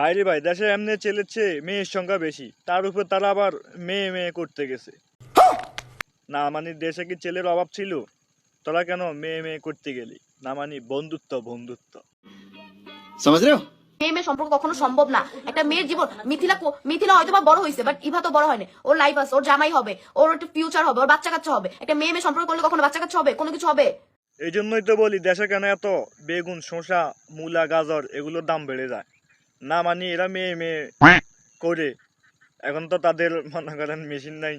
বাইরে ভাই দেশে এমনি ছেলেছে মেয়ের সংখ্যা বেশি, তার উপর তারা আবার মেয়ে মেয়ে করতে গেছে। না মানে দেশে কি ছেলের অভাব ছিল? তোরা কেন মেয়ে মেয়ে করতে গেলি? না মানে বন্ধুত্ব বন্ধুত্ব। মেয়ে মেয়ে সম্পর্ক কখনো সম্ভব না। একটা মেয়ের জীবন, মিথিলা হয়তো বা বড় হয়েছে, বাট ইভা তো বড় হয়নি। ওর লাইফ আছে, ওর জামাই হবে, ওর একটা ফিউচার হবে, ওর বাচ্চা কাচ্চা হবে। একটা মেয়ে মেয়ে সম্পর্ক করলে কখনো বাচ্চা কাচ্চা হবে? কোনো কিছু হবে? এই জন্যই তো বলি দেশে কেন এত বেগুন, শসা, মূলা, গাজর এগুলোর দাম বেড়ে যায়। না মানে এরা মেয়ে মেয়ে করে, এখন তো তাদের মনে করেন মেশিন নাই,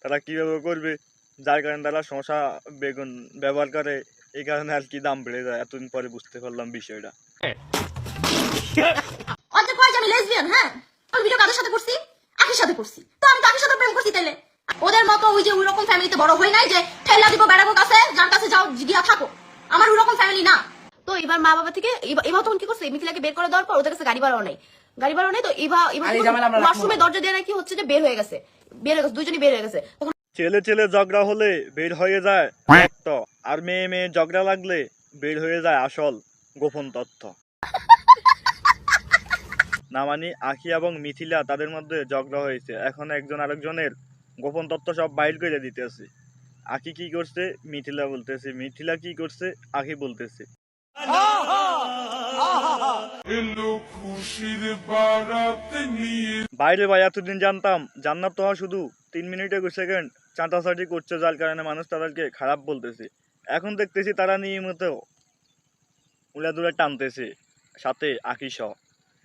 তারা কিভাবে করবে? যার কারণে তারা শসা বেগুন ব্যবহার করে, এই কারণে আর কি দাম বেড়ে যায়। এতদিন পরে বুঝতে পারলাম বিষয়টা। অর্ধেক কয় যে আমি লেসবিয়ান। হ্যাঁ, আমি ভিডিও কাদের সাথে করছি? আখির সাথে করছি। তো আমি তো আখির সাথে প্রেম করছি। তাইলে ওদের মতো ওই যে ওই রকম ফ্যামিলিতে বড় হই নাই যে ঠেলা দিব বেড়াবো কাছে, যার কাছে যাও গিয়া থাকো। আমার ওই রকম ফ্যামিলি না। তো এবার মা বাবা থেকে এবার তখন কি করছে, মিথিলাকে বের করে দেওয়ার পর ওদের কাছে গাড়ি ভাড়াও নাই। তো এবার ওয়াশরুমে দরজা দিয়ে নাকি হচ্ছে যে বের হয়ে গেছে, দুইজনই বের হয়ে গেছে। ছেলে ছেলে ঝগড়া হলে বের হয়ে যায় রক্ত, আর মেয়ে মেয়ে ঝগড়া লাগলে বের হয়ে যায় আসল গোপন তথ্য। না মানে আখি এবং মিথিলা তাদের মধ্যে ঝগড়া হয়েছে, এখন একজন আরেকজনের গোপন তথ্য সব বাইর করে দিতেছে। আখি কি করছে মিথিলা বলতেছে, মিথিলা কি করছে আখি বলতেছে। বাইরে ভাই এতদিন জানতাম জান্নাত তো শুধু 3 মিনিট 21 সেকেন্ড চাঁটাচাটি করছে, যার কারণে মানুষ তাদেরকে খারাপ বলতেছে। এখন দেখতেছি তারা নিয়মিত উলাদুলা টানতেছে, সাথে আখি সহ,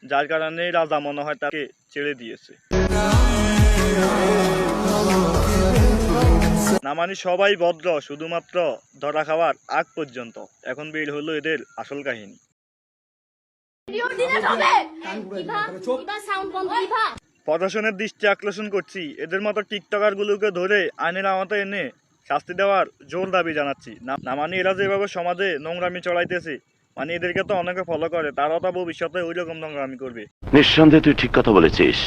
যার কারণে রাজা মনে হয় তাকে ছেড়ে দিয়েছে। না মানে সবাই ভদ্র শুধুমাত্র ধরা খাওয়ার আগ পর্যন্ত। এখন বের হলো এদের আসল কাহিনী। প্রশাসনের দৃষ্টি আকর্ষণ করছি, এদের মতো টিকটকার গুলোকে ধরে আইনের আওতায় এনে শাস্তি দেওয়ার জোর দাবি জানাচ্ছি। না মানে এরা যেভাবে সমাজে নোংরামি চড়াইতেছে, মানে এদেরকে তো অনেকে ফলো করে, তারাও তো ভবিষ্যতে ওই রকম নোংরামি করবে। নিঃসন্দেহে তুই ঠিক কথা বলেছিস।